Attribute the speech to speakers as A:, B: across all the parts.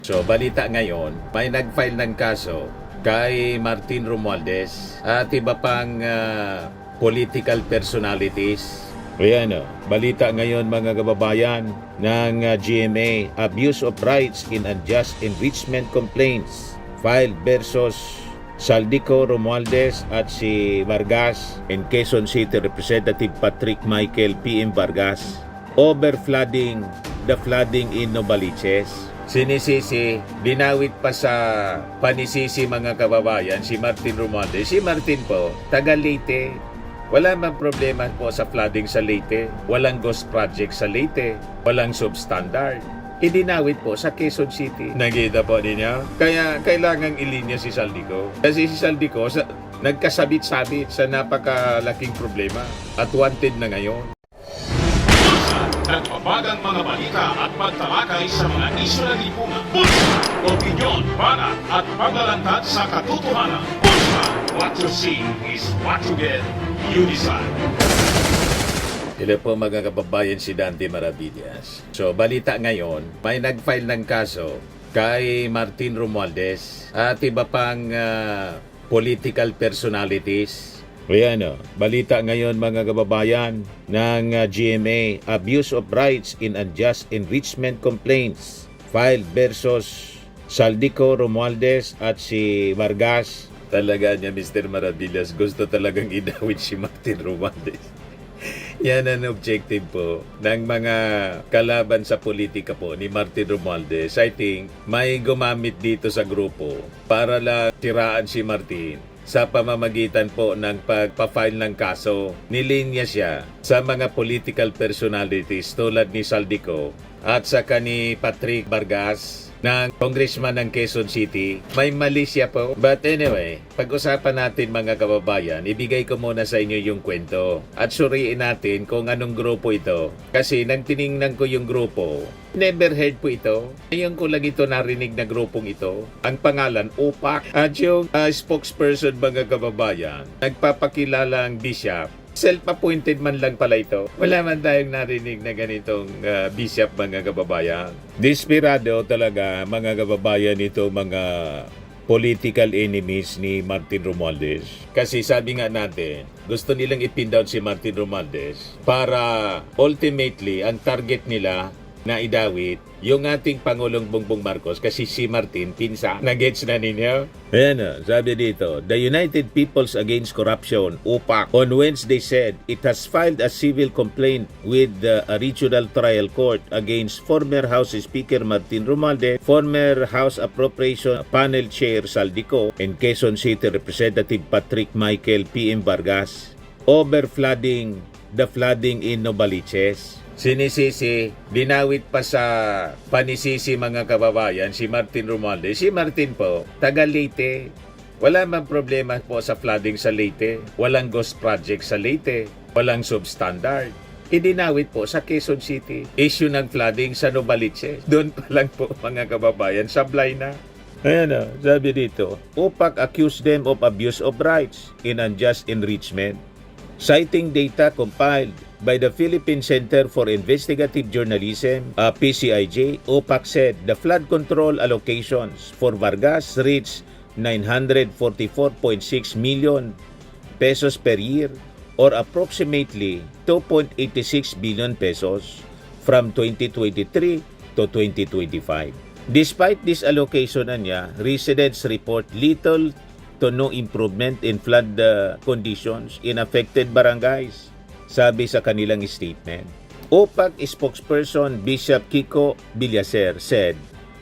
A: So balita ngayon, may nag-file ng kaso kay Martin Romualdez at iba pang political personalities. Ayan balita ngayon mga kababayan ng GMA, abuse of rights in unjust enrichment complaints filed versus Saldico, Romualdez at si Vargas and Quezon City Representative Patrick Michael PM Vargas over flooding, the flooding in Novaliches. Sinisisi, dinawit pa sa panisisi mga kababayan si Martin Romualdez. Si Martin po, taga Leyte. Wala mang problema po sa flooding sa Leyte. Walang ghost project sa Leyte. Walang substandard. Idinawit po sa Quezon City. Nakita po ninyo? Kaya kailangang ilinya si Saldico. Kasi si Saldico nagkasabit-sabit sa napakalaking problema at wanted na ngayon.
B: Nagbabagang mga balita at pagtalakay sa mga isyu ng lipunan. Bulsa! Opinyon, banat at paglalantad sa katotohanan. Bulsa! What you see is what you get. You decide.
A: Hello po mga kababayan, si Dante Maravillas. So balita ngayon, may nag-file ng kaso kay Martin Romualdez at iba pang political personalities. Ayan balita ngayon mga kababayan ng GMA, abuse of rights in unjust enrichment complaints filed versus Saldico, Romualdez at si Vargas. Talaga niya Mr. Maravillas, gusto talagang idawit si Martin Romualdez. Yan ang objective po ng mga kalaban sa politika po ni Martin Romualdez. I think may gumamit dito sa grupo para lang siraan si Martin sa pamamagitan po ng pagpa-file ng kaso. Nilinya siya sa mga political personalities tulad ni Saldico at saka ni Patrick Vargas ng congressman ng Quezon City. May mali siya po. But anyway, pag-usapan natin mga kababayan, ibigay ko muna sa inyo yung kwento at suriin natin kung anong grupo ito. Kasi nang tiningnan ko yung grupo, never heard po ito. Ngayon ko lang ito narinig na grupong ito. Ang pangalan, OPAC. At yung spokesperson mga kababayan, nagpapakilalang bishop. Self-appointed man lang pala ito. Wala man tayong narinig na ganitong bishop mga kababayan. Desperado talaga mga kababayan ito mga political enemies ni Martin Romualdez. Kasi sabi nga natin, gusto nilang ipin down si Martin Romualdez para ultimately ang target nila na idawit yung ating Pangulong Bongbong Marcos kasi si Martin pinsa. Nagets na ninyo? Ayan sabi dito, the United Peoples Against Corruption, OPAC, on Wednesday said it has filed a civil complaint with the Regional Trial Court against former House Speaker Martin Romualdez, former House Appropriation Panel Chair Saldico, and Quezon City Representative Patrick Michael PM Vargas over flooding, the flooding in Novaliches. Sinisisi, dinawit pa sa panisisi mga kababayan si Martin Romualdez. Si Martin po, taga Leyte. Wala mang problema po sa flooding sa Leyte. Walang ghost project sa Leyte. Walang substandard. Idinawit po sa Quezon City. Issue ng flooding sa Novaliches. Doon pa lang po mga kababayan, sablay na. Ayan sabi dito, OPAC accused them of abuse of rights in unjust enrichment. Citing data compiled by the Philippine Center for Investigative Journalism, PCIJ, OPAC said the flood control allocations for Vargas reached 944.6 million pesos per year or approximately 2.86 billion pesos from 2023 to 2025. Despite this allocation niya, residents report little to no improvement in flood conditions in affected barangays, sabi sa kanilang statement. OPAC spokesperson Bishop Kiko Villaser said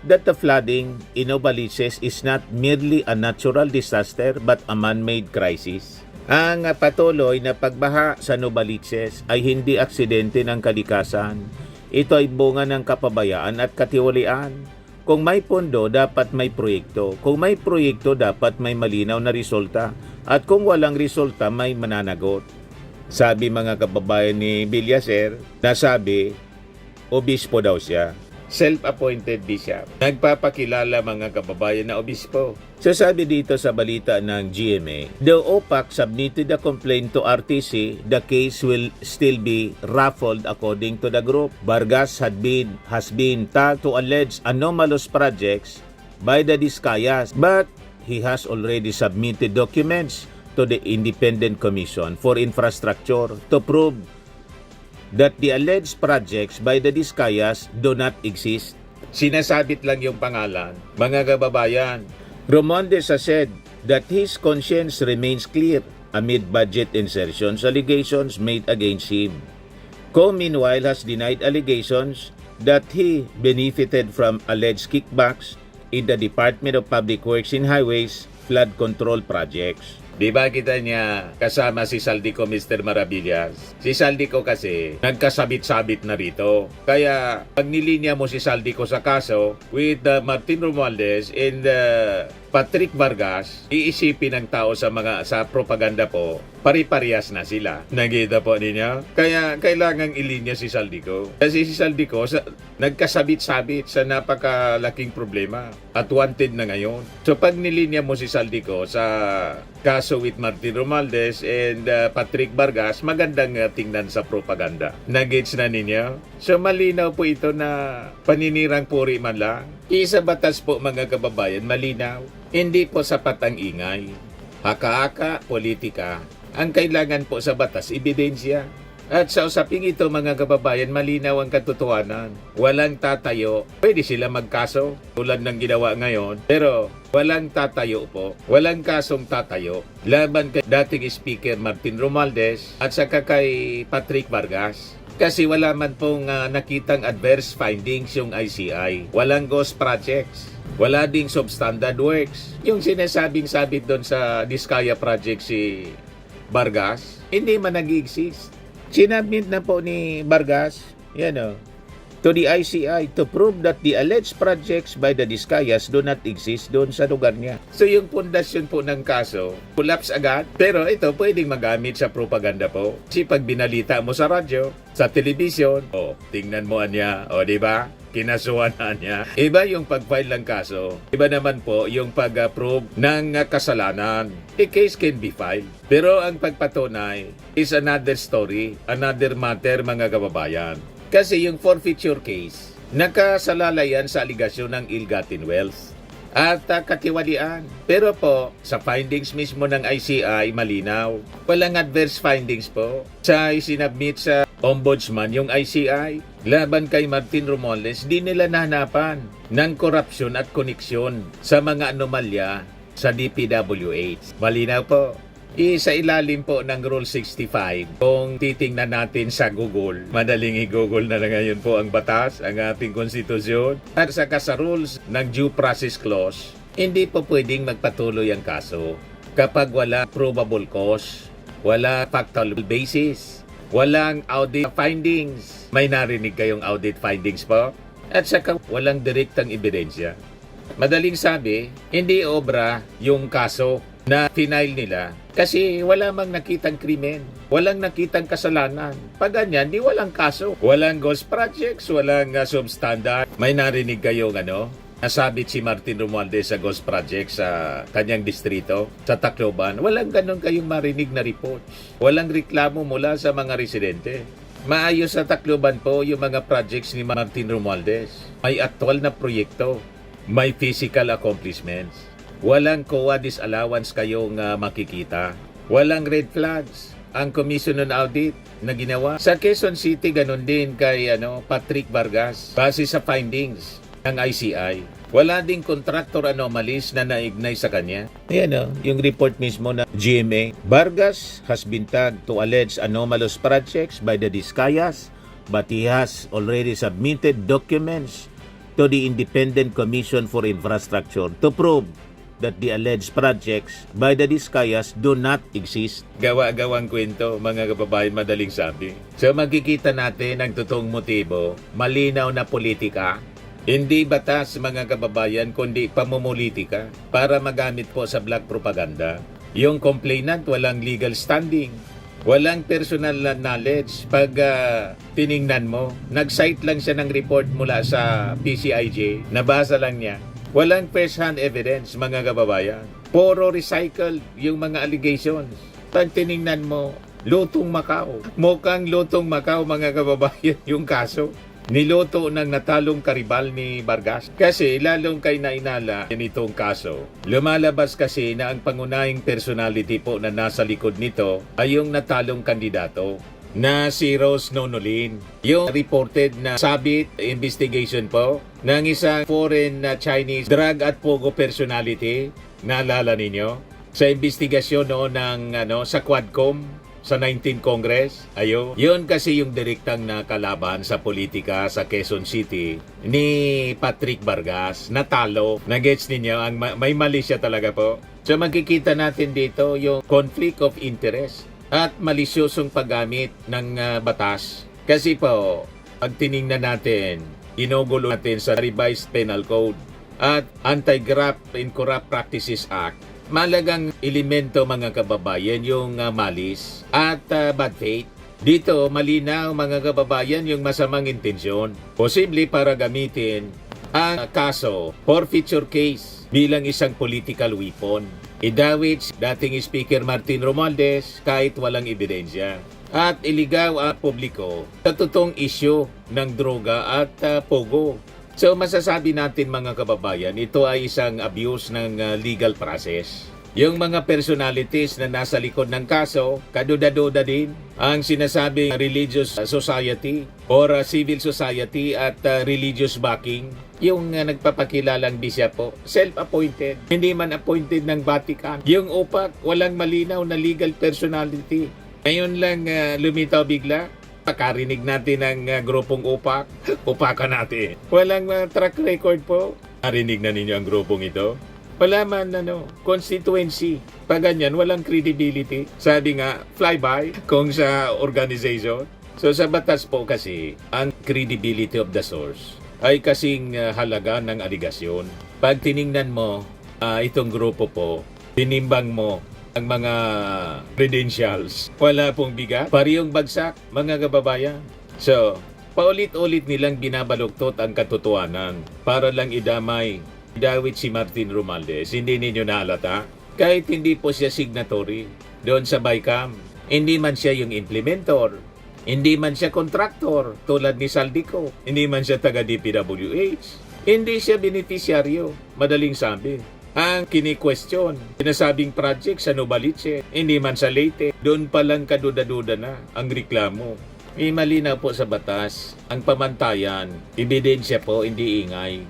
A: that the flooding in Novaliches is not merely a natural disaster but a man-made crisis. Ang patuloy na pagbaha sa Novaliches ay hindi aksidente ng kalikasan. Ito ay bunga ng kapabayaan at katiwalian. Kung may pondo, dapat may proyekto. Kung may proyekto, dapat may malinaw na resulta. At kung walang resulta, may mananagot. Sabi mga kababayan ni Villaser, nasabi, obispo daw siya. self-appointed bishop. Nagpapakilala mga kababayan na obispo. So sabi dito sa balita ng GMA, the OPAC submitted a complaint to RTC. The case will still be raffled according to the group. Vargas has been tagged to alleged anomalous projects by the Discayas, but he has already submitted documents to the Independent Commission for Infrastructure to prove that the alleged projects by the Discayas do not exist. Sinasabit lang yung pangalan. Mga kababayan, Romualdez has said that his conscience remains clear amid budget insertions allegations made against him. Co meanwhile has denied allegations that he benefited from alleged kickbacks in the Department of Public Works and Highways flood control projects. Di ba kita niya kasama si Saldico Mr. Maravillas? Si Saldico kasi nagkasabit-sabit na rito. Kaya pag nilinya mo si Saldico sa kaso with Martin Romualdez and Patrick Vargas, iisipin ng tao sa propaganda po, pari-parehas na sila. Nakita po ninyo? Kaya kailangang ilinya si Saldico. Kasi si Saldico nagkasabit-sabit sa napakalaking problema at wanted na ngayon. So pag nilinya mo si Saldico sa kaso with Martin Romualdez and Patrick Vargas, magandang tingnan sa propaganda. Nag-gets na ninyo? So malinaw po ito na paninirang puri man lang. Isa batas po mga kababayan, malinaw. Hindi po sapat ang ingay. Haka-haka, politika. Ang kailangan po sa batas, ebidensya. At sa usaping ito mga kababayan, malinaw ang katotohanan. Walang tatayo. Pwede sila magkaso tulad ng ginawa ngayon. Pero walang tatayo po. Walang kasong tatayo. Laban kay dating Speaker Martin Romualdez at saka kay Patrick Vargas. Kasi wala man pong nakitang adverse findings yung ICI. Walang ghost projects. Wala ding substandard works. Yung sinasabing sabit doon sa Discaya project si Vargas, hindi man nag-exist. Sinabit na po ni Vargas, to the ICI to prove that the alleged projects by the Discayas do not exist doon sa lugar niya. So yung pundasyon po ng kaso, collapse agad. Pero ito pwedeng magamit sa propaganda po. Kasi pag binalita mo sa radyo, sa telebisyon, tingnan mo niya, di ba? Kinasuhan na niya. Iba yung pag-file ng kaso. Iba naman po yung pag-approve ng kasalanan. The case can be filed. Pero ang pagpatunay is another story, another matter mga kababayan. Kasi yung forfeiture case, nakasalalayan sa aligasyon ng ill-gotten wealth at katiwalian. Pero po, sa findings mismo ng ICI, malinaw. Walang adverse findings po. Sa isinabmit sa Ombudsman, yung ICI, laban kay Martin Romualdez, di nila nahanapan ng korupsyon at koneksyon sa mga anomalya sa DPWH. Malinaw po. Sa ilalim po ng Rule 65, kung titingnan natin sa Google, madaling i-Google na ngayon po ang batas, ang ating konstitusyon, at saka sa rules ng due process clause, hindi po pwedeng magpatuloy ang kaso kapag wala probable cause, wala factual basis, walang audit findings. May narinig kayong audit findings po? At saka walang direktang ebidensya. Madaling sabi, hindi obra yung kaso na final nila kasi wala mang nakitang krimen, walang nakitang kasalanan. Pag ganyan, di walang kaso. Walang ghost projects, walang substandard. May narinig kayong nasabit si Martin Romualdez sa ghost project sa kanyang distrito, sa Tacloban. Walang ganon kayong marinig na report. Walang reklamo mula sa mga residente. Maayos sa Tacloban po yung mga projects ni Martin Romualdez. May aktual na proyekto. May physical accomplishments. Walang COA disallowance kayong makikita. Walang red flags. Ang Commission on Audit na ginawa. Sa Quezon City, ganun din kay Patrick Vargas. Base sa findings ng ICI. Wala ding contractor anomalies na naignay sa kanya. Yung report mismo na GMA. Vargas has been tagged to alleged anomalous projects by the Discayas, but he has already submitted documents to the Independent Commission for Infrastructure to prove that the alleged projects by the Discayas do not exist. Gawa-gawang kwento, mga kababayan, madaling sabi. So makikita natin ang totoong motibo, malinaw na politika. Hindi batas, mga kababayan, kundi pamumulitika para magamit po sa black propaganda. Yung complainant walang legal standing. Walang personal na knowledge pag tiningnan mo. Nag-cite lang siya ng report mula sa PCIJ. Nabasa lang niya. Walang first-hand evidence, mga kababayan. Puro recycled yung mga allegations. Pag tiningnan mo, lutong Macau. Mukhang lutong Macau, mga kababayan, yung kaso. Niluto ng natalong karibal ni Vargas. Kasi lalong kay nainala nitong kaso. Lumalabas kasi na ang pangunahing personality po na nasa likod nito ay yung natalong kandidato na si Rose Nonolin. Yung reported na sabit investigation po ng isang foreign Chinese drug at pogo personality. Naalala ninyo? Sa investigasyon noon ng sa Quadcom sa 19th Congress. Yun kasi yung direktang nakalaban sa politika sa Quezon City ni Patrick Vargas. Natalo. Nagets ninyo? May mali siya talaga po. So makikita natin dito yung conflict of interest at malisyosong paggamit ng batas. Kasi po, pag tiningnan natin, inugulo natin sa Revised Penal Code at Anti-Graft and Corrupt Practices Act. Malagang elemento, mga kababayan, yung malis at bad faith. Dito, malinaw, mga kababayan, yung masamang intensyon. Posible para gamitin ang kaso, forfeiture case, bilang isang political weapon. Idawit dating Speaker Martin Romualdez kahit walang ebidensya. At iligaw ang publiko sa totoong issue ng droga at pogo. So masasabi natin, mga kababayan, ito ay isang abuse ng legal process. Yung mga personalities na nasa likod ng kaso, kaduda-duda din ang sinasabing religious society or civil society at religious backing. Yung nagpapakilalang bisya po, self-appointed, hindi man appointed ng Vatican. Yung upak, walang malinaw na legal personality. Ngayon lang lumitaw bigla. Pakarinig natin ng grupong upak, upakan natin. Walang track record po. Narinig na ninyo ang grupong ito? Wala man constituency. Pag ganyan, walang credibility. Sabi nga, flyby kung sa organization. So sa batas po kasi, ang credibility of the source ay kasing halaga ng aligasyon. Pag tiningnan mo itong grupo po, tinimbang mo ang mga credentials. Wala pong bigat. Parehong bagsak, mga kababayan. So, paulit-ulit nilang binabaluktot ang katotohanan para lang idawit si Martin Romualdez. Hindi ninyo naalata? Kahit hindi po siya signatory doon sa BICAM. Hindi man siya yung implementor. Hindi man siya contractor tulad ni Saldico. Hindi man siya taga DPWH. Hindi siya beneficiaryo. Madaling sabi. Ang kini-question, sinasabing project sa Novaliches, hindi man sa Leyte, doon palang kaduda-duda na ang reklamo. May malinaw po sa batas, ang pamantayan, ebidensya po, hindi ingay.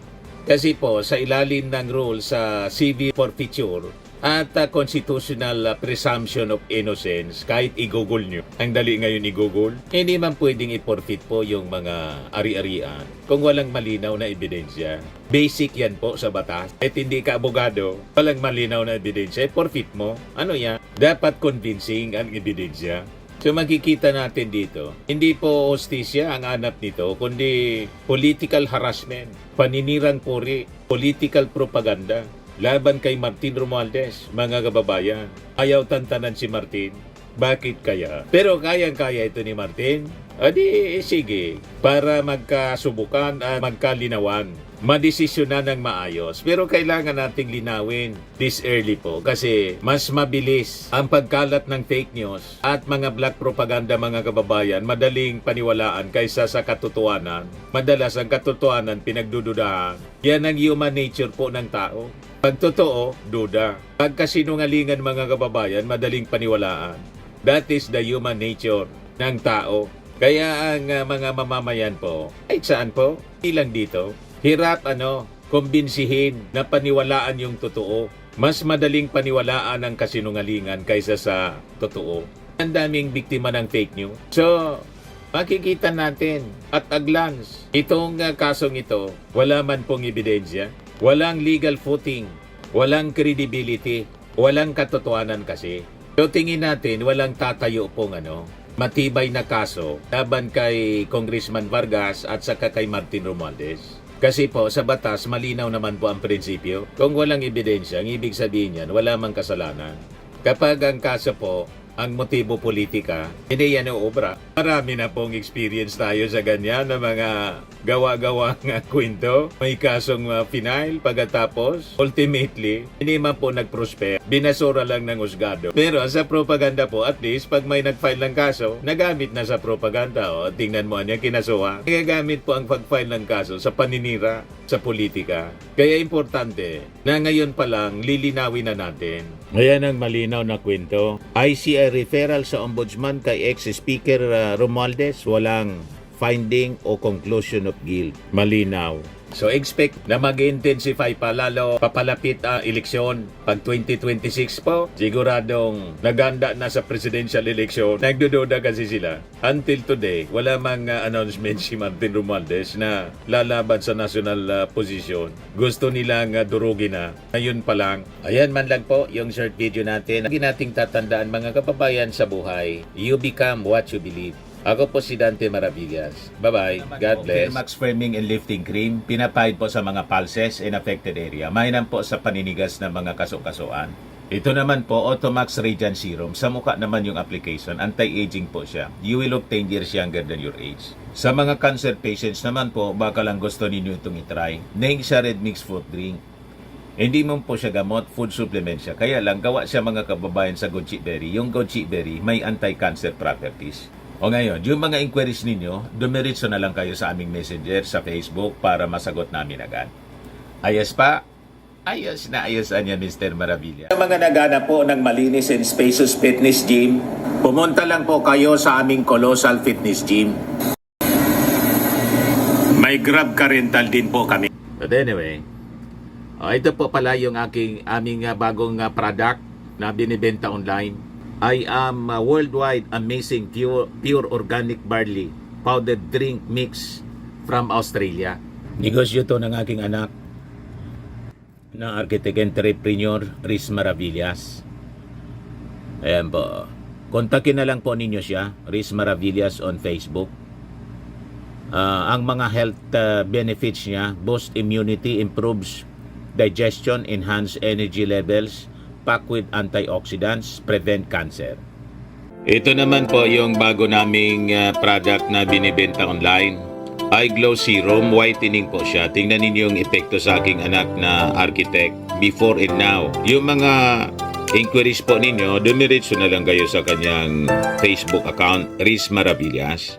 A: Kasi po, sa ilalim ng rule sa civil forfeiture at constitutional presumption of innocence, kahit i-google nyo, ang dali ngayon i-google, hindi man pwedeng i-forfeit po yung mga ari-arian kung walang malinaw na ebidensya. Basic yan po sa batas. At hindi ka abogado, walang malinaw na ebidensya, forfeit mo. Ano yan? Dapat convincing ang ebidensya. So makikita natin dito, hindi po hostisya ang hanap nito, kundi political harassment, paninirang puri, political propaganda laban kay Martin Romualdez, mga kababayan. Ayaw tantanan si Martin. Bakit kaya? Pero kayang-kaya ito ni Martin. Adi, sige, para magkasubukan at magkalinawan. Madesisyonan ng maayos. Pero kailangan nating linawin this early po kasi mas mabilis ang pagkalat ng fake news at mga black propaganda, mga kababayan, madaling paniwalaan kaysa sa katotohanan. Madalas ang katotohanan pinagdududahan. Yan ang human nature po ng tao. Pag totoo, duda. Pag kasinungalingan, mga kababayan, madaling paniwalaan. That is the human nature ng tao. Kaya ang mga mamamayan po, ay saan po? Ilang dito. Hirap kumbinsihin na paniwalaan yung totoo. Mas madaling paniwalaan ang kasinungalingan kaysa sa totoo. Ang daming biktima ng fake news. So, makikita natin at a glance, itong kasong ito, wala man pong ebidensya, walang legal footing, walang credibility, walang katotohanan kasi. So tingin natin, walang tatayo pong matibay na kaso laban kay Congressman Vargas at saka kay Martin Romualdez. Kasi po, sa batas, malinaw naman po ang prinsipyo. Kung walang ebidensya, ang ibig sabihin yan, wala mang kasalanan. Kapag ang kaso po ang motibo politika, hindi yan obra. Marami na pong experience tayo sa ganyan na mga gawa-gawa nga kwento. May kasong final pagkatapos, ultimately, hindi man po nag-prosper. Binasura lang ng husgado. Pero sa propaganda po, at least, pag may nag-file ng kaso, nagamit na sa propaganda. O, tingnan mo niya, kinasuha. Nagamit po ang pag-file ng kaso sa paninira sa politika. Kaya importante na ngayon pa lang lilinawin na natin. Ayan ang malinaw na kwento. I see a referral sa ombudsman kay ex-speaker Romualdez. Walang finding o conclusion of guilt. Malinaw. So expect na mag-intensify pa lalo papalapit ang eleksyon. Pag 2026 po, siguradong naganda na sa presidential election. Nagdududa kasi sila. Until today, wala mang announcement si Martin Romualdez na lalaban sa national position. Gusto nilang durugin na. Ngayon pa lang. Ayan man lang po yung short video natin. Lagi nating tatandaan mga kababayan sa buhay. You become what you believe. Ako po si Dante Maravillas. Bye-bye. God bless. Max Framing and Lifting Cream, pinapahid po sa mga pulses in affected area. Mainam po sa paninigas ng mga kaso-kasuan. Ito naman po, Automax Radiant Serum. Sa mukha naman yung application, anti-aging po siya. You will look 10 years younger than your age. Sa mga cancer patients naman po, baka lang gusto ninyo itong itry. Naing siya red mixed fruit drink. Hindi mo po siya gamot, food supplement siya. Kaya lang, gawa siya mga kababayan sa goji berry. Yung goji berry, may anti-cancer properties. O ngayon, yung mga inquiries ninyo, dumiritso na lang kayo sa aming messenger sa Facebook para masagot namin agad. Ayos pa? Ayos na ayos niya, Mr. Maravilla. Sa mga naghanap po ng malinis and spacious fitness gym, pumunta lang po kayo sa aming Colossal Fitness Gym. May Grab car rental din po kami. But anyway, ito po pala yung aming bagong product na binibenta online. I am worldwide amazing pure organic barley powdered drink mix from Australia. Negosyo to ng aking anak na architect entrepreneur Riz Maravillas. Ayan po. Kontakin na lang po ninyo siya, Riz Maravillas on Facebook. Ang mga health benefits niya, boost immunity, improves digestion, enhance energy levels, packed with antioxidants, prevent cancer. Ito naman po yung bago naming product na binibenta online. Eye Glow Serum, whitening po siya. Tingnan ninyo yung epekto sa aking anak na architect before and now. Yung mga inquiries po ninyo, dumiretso na lang kayo sa kanyang Facebook account, Riz Maravillas.